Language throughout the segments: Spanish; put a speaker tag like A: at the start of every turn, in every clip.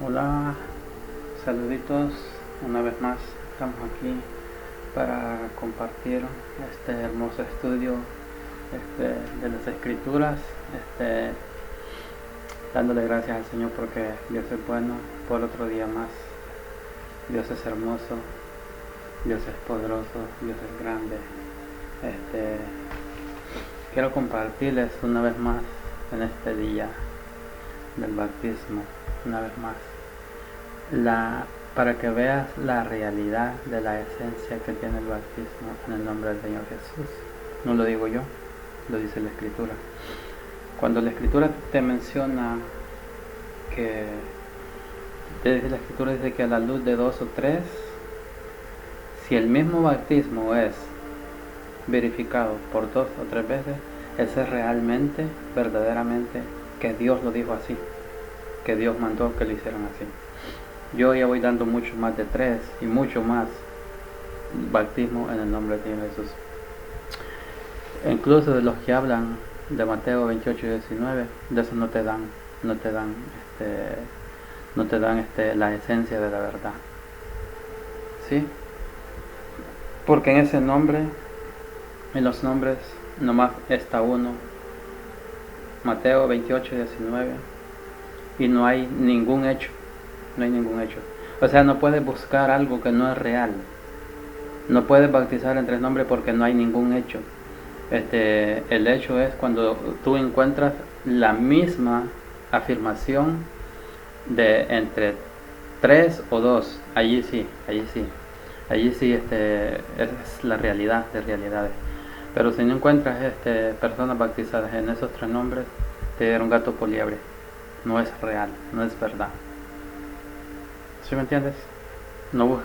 A: Hola, saluditos, una vez más estamos aquí para compartir este hermoso estudio de las escrituras, dándole gracias al Señor porque Dios es bueno por otro día más. Dios es hermoso, Dios es poderoso, Dios es grande. Quiero compartirles una vez más en este día del bautismo, una vez más, para que veas la realidad de la esencia que tiene el bautismo en el nombre del Señor Jesús. No lo digo yo, lo dice la Escritura. Cuando la Escritura te menciona la Escritura dice que a la luz de 2 o 3, si el mismo bautismo es verificado por 2 o 3 veces, ese es realmente, verdaderamente, que Dios lo dijo así, que Dios mandó que lo hicieran así. Yo ya voy dando mucho más de 3 y mucho más bautismo en el nombre del Señor Jesús. Incluso de los que hablan de Mateo 28 y 19, de eso no te dan la esencia de la verdad. ¿Sí? Porque en ese nombre, en los nombres, nomás está uno, Mateo 28 y 19, y no hay ningún hecho. O sea, no puedes buscar algo que no es real. No puedes bautizar en 3 nombres porque no hay ningún hecho. El hecho es cuando tú encuentras la misma afirmación de entre 3 o 2. Allí sí es la realidad de realidades. Pero si no encuentras personas bautizadas en esos 3 nombres, te dieron gato por liebre. No es real, no es verdad. ¿Sí me entiendes? No,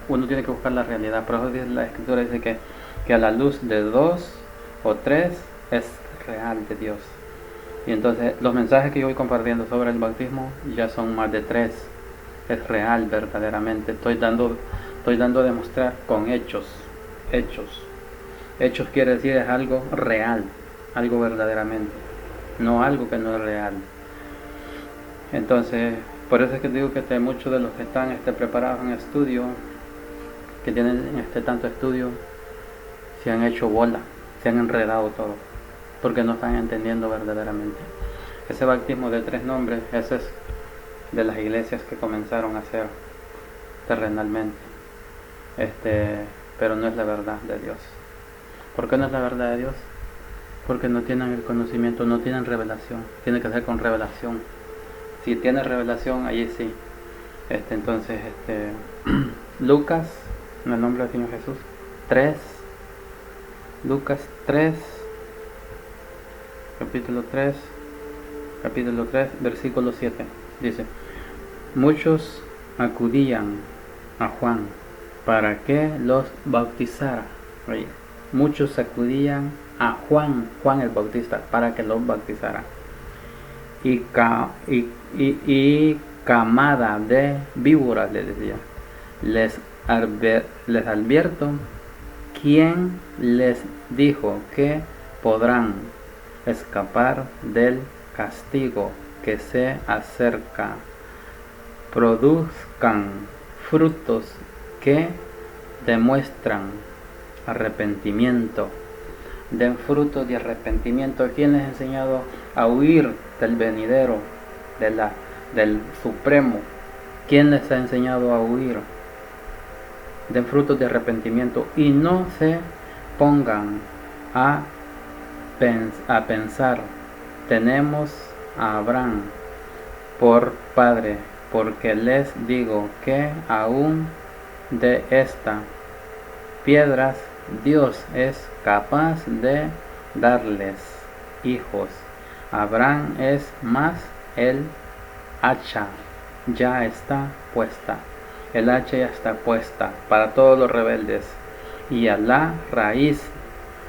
A: uno tiene que buscar la realidad. Por eso la Escritura dice que a la luz de 2 o 3 es real de Dios. Y entonces los mensajes que yo voy compartiendo sobre el bautismo ya son más de 3. Es real verdaderamente. Estoy dando a demostrar con hechos. Hechos quiere decir es algo real, algo verdaderamente, no algo que no es real. Entonces, por eso es que digo que muchos de los que están preparados en estudio, que tienen tanto estudio, se han hecho bola, se han enredado todo, porque no están entendiendo verdaderamente. Ese bautismo de 3 nombres, ese es de las iglesias que comenzaron a hacer terrenalmente, pero no es la verdad de Dios. ¿Por qué no es la verdad de Dios? Porque no tienen el conocimiento, no tienen revelación. Tiene que ser con revelación. Si tiene revelación, allí sí. Entonces, Lucas, en el nombre del Señor Jesús, 3, Lucas 3, capítulo 3, versículo 7, dice: muchos acudían a Juan para que los bautizara. Oye, muchos acudían a Juan el Bautista, para que los bautizara. Y camada de víboras, les decía, les advierto, ¿quién les dijo que podrán escapar del castigo que se acerca? Produzcan frutos que demuestran arrepentimiento. Den frutos de arrepentimiento. ¿Quién les ha enseñado a huir del venidero, del Supremo? ¿Quién les ha enseñado a huir? Den frutos de arrepentimiento y no se pongan a pensar, tenemos a Abraham por padre, porque les digo que aún de estas piedras Dios es capaz de darles hijos. Abraham es más, el hacha ya está puesta. El hacha ya está puesta para todos los rebeldes, y a la raíz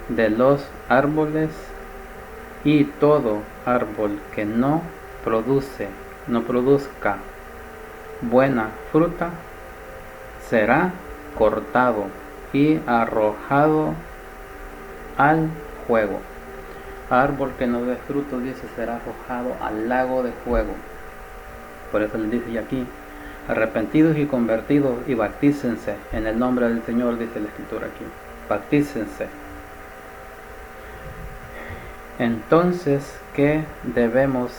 A: de los árboles, y todo árbol que no produzca buena fruta será cortado y arrojado al fuego. Árbol que no dé fruto, dice, será arrojado al lago de fuego. Por eso les dice aquí, arrepentidos y convertidos y bautícense en el nombre del Señor, dice la Escritura aquí. Bautícense. Entonces, ¿qué debemos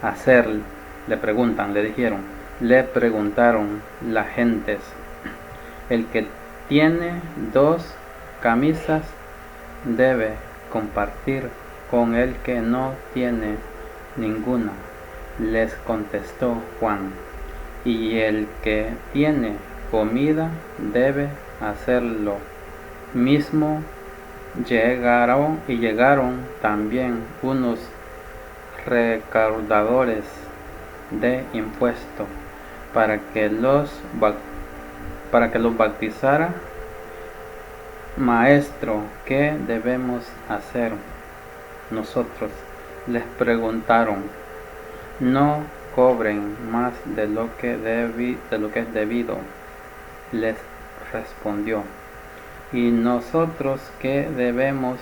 A: hacer? Le preguntan, le preguntaron las gentes. El que tiene 2 camisas debe compartir con el que no tiene ninguna, les contestó Juan. Y el que tiene comida debe hacer lo mismo. Llegaron también unos recaudadores de impuestos para que los bautizara. Maestro, ¿qué debemos hacer nosotros? Les preguntaron. No cobren más de lo que es debido, les respondió. ¿Y nosotros qué debemos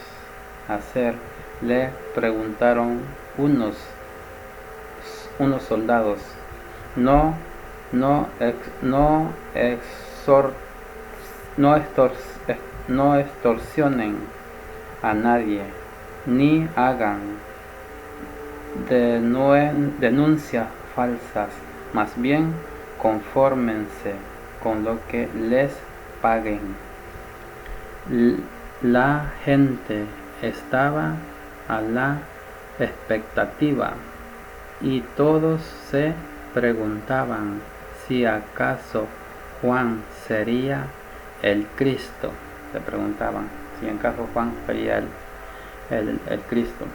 A: hacer? Le preguntaron unos soldados. No extorsionen a nadie, ni hagan denuncias falsas, más bien confórmense con lo que les paguen. La gente estaba a la expectativa y todos se preguntaban si acaso Juan sería el Cristo. Se preguntaban si acaso Juan sería el Cristo.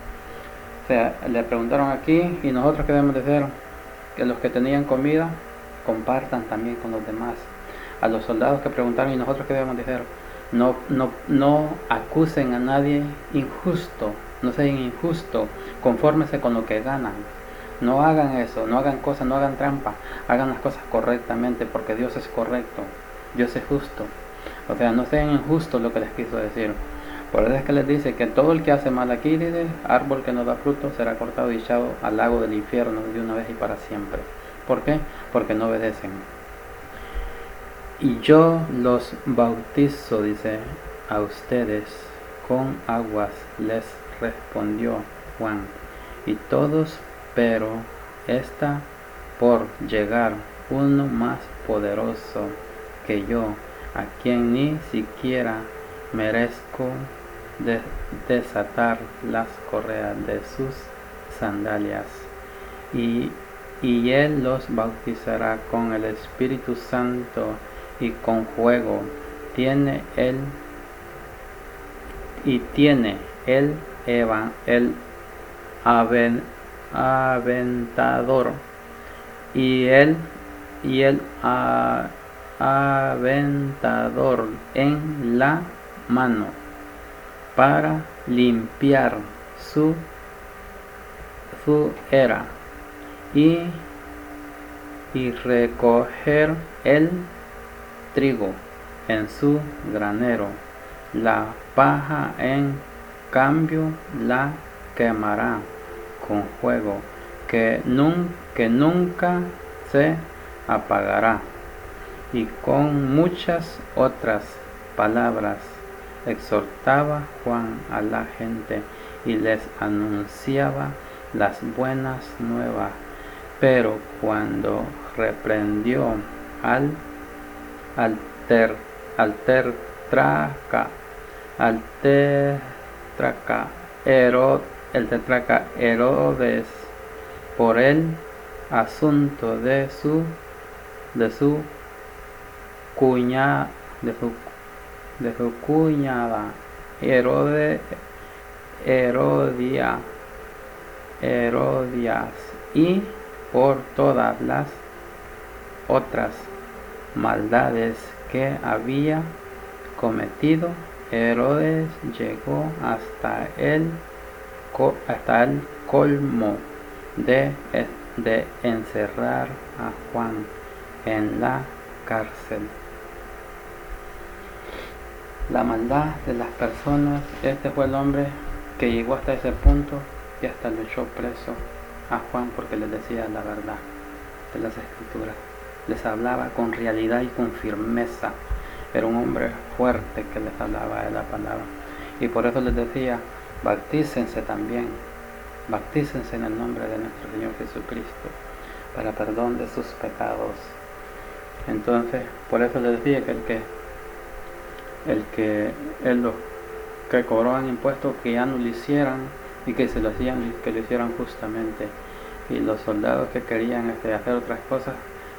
A: O sea, le preguntaron aquí, ¿y nosotros qué debemos de hacer? Que los que tenían comida compartan también con los demás. A los soldados que preguntaron, ¿y nosotros qué debemos de hacer? No acusen a nadie injusto, no sean injustos, confórmense con lo que ganan. No hagan eso, no hagan cosas, no hagan trampa, hagan las cosas correctamente, porque Dios es correcto, Dios es justo. O sea, no sean injustos, lo que les quiso decir. Por eso es que les dice que todo el que hace mal aquí, dice, árbol que no da fruto será cortado y echado al lago del infierno de una vez y para siempre. ¿Por qué? Porque no obedecen. Y yo los bautizo, dice, a ustedes con aguas, les respondió Juan. Y todos, pero está por llegar uno más poderoso que yo, a quien ni siquiera merezco desatar las correas de sus sandalias. Y él los bautizará con el Espíritu Santo y con fuego. Tiene el aventador y el aventador en la mano para limpiar su era y recoger el trigo en su granero. La paja en cambio la quemará con fuego que nunca se apagará. Y con muchas otras palabras exhortaba Juan a la gente y les anunciaba las buenas nuevas. Pero cuando reprendió al tetrarca Herodes por el asunto de su cuñada Herodias y por todas las otras maldades que había cometido, Herodes llegó hasta el colmo de encerrar a Juan en la cárcel. La maldad de las personas. Este fue el hombre que llegó hasta ese punto y hasta lo echó preso a Juan porque le decía la verdad. de las Escrituras. Les hablaba con realidad y con firmeza. Era un hombre fuerte que les hablaba de la palabra. Y por eso les decía, bautícense también. Bautícense en el nombre de nuestro Señor Jesucristo para perdón de sus pecados. Entonces, por eso les decía que los que cobraban impuestos, que ya no lo hicieran y que se lo hacían, que lo hicieran justamente. Y los soldados que querían hacer otras cosas,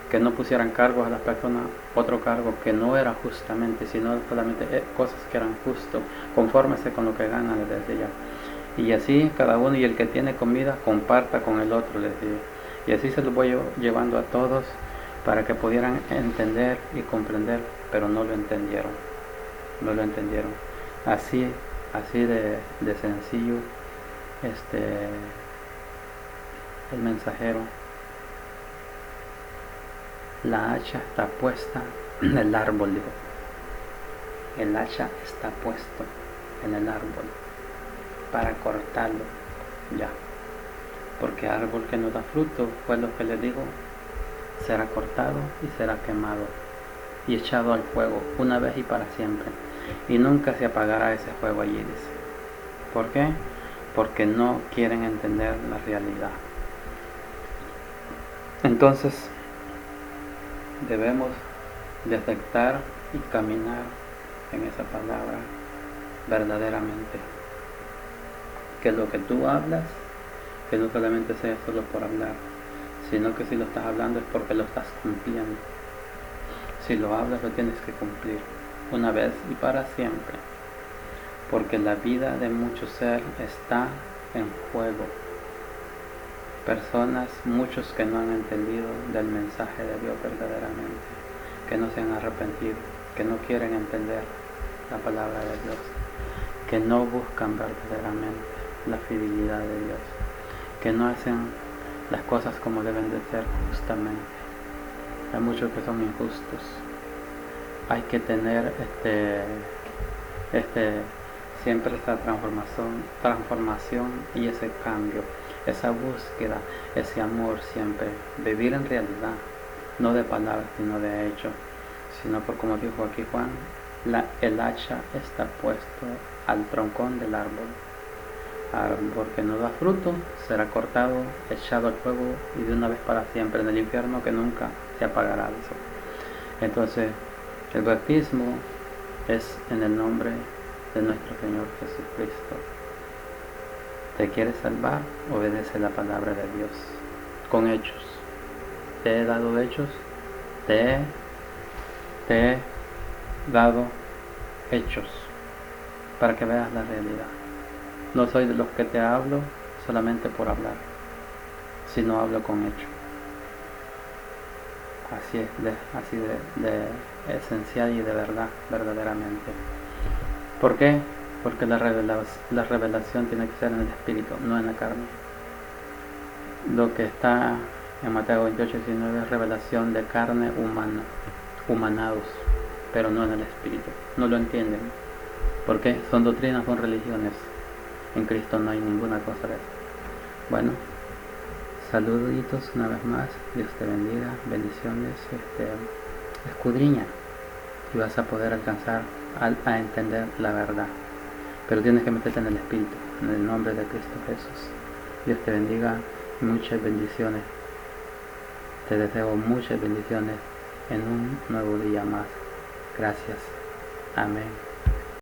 A: que no pusieran cargos a las personas, otro cargo que no era justamente, sino solamente cosas que eran justos, confórmese con lo que ganan, les decía. Y así cada uno, y el que tiene comida, comparta con el otro, les decía. Y así se los voy llevando a todos para que pudieran entender y comprender, pero no lo entendieron. No lo entendieron. Así de sencillo, el mensajero. La hacha está puesta en el árbol, dijo. El hacha está puesto en el árbol para cortarlo, ya. Porque árbol que no da fruto, fue lo que les digo, será cortado y será quemado y echado al fuego una vez y para siempre. Y nunca se apagará ese fuego allí, dice. ¿Por qué? Porque no quieren entender la realidad. Entonces, debemos de aceptar y caminar en esa palabra verdaderamente. Que lo que tú hablas, que no solamente sea solo por hablar, sino que si lo estás hablando es porque lo estás cumpliendo. Si lo hablas, lo tienes que cumplir una vez y para siempre, porque la vida de muchos seres está en juego. Personas, muchos que no han entendido del mensaje de Dios verdaderamente, que no se han arrepentido, que no quieren entender la palabra de Dios, que no buscan verdaderamente la fidelidad de Dios, que no hacen las cosas como deben de ser justamente. Hay muchos que son injustos. Hay que tener siempre esa transformación y ese cambio, esa búsqueda, ese amor siempre, vivir en realidad, no de palabras sino de hechos, sino por como dijo aquí Juan, el hacha está puesto al troncón del árbol. Árbol que no da fruto será cortado, echado al fuego y de una vez para siempre en el infierno que nunca se apagará eso. Entonces, el bautismo es en el nombre de nuestro Señor Jesucristo. ¿Te quieres salvar? Obedece la palabra de Dios con hechos. Te he dado hechos, te he dado hechos para que veas la realidad. No soy de los que te hablo solamente por hablar, sino hablo con hechos. Así es, así de esencial y de verdad, verdaderamente. ¿Por qué? Porque la revelación tiene que ser en el espíritu, no en la carne. Lo que está en Mateo 28:19 es revelación de carne humana, humanados, pero no en el espíritu. No lo entienden. ¿Por qué? Son doctrinas, son religiones. En Cristo no hay ninguna cosa de eso. Bueno, saluditos una vez más. Dios te bendiga, bendiciones. Escudriña y vas a poder alcanzar a entender la verdad. Pero tienes que meterte en el Espíritu, en el nombre de Cristo Jesús. Dios te bendiga, muchas bendiciones. Te deseo muchas bendiciones en un nuevo día más. Gracias. Amén.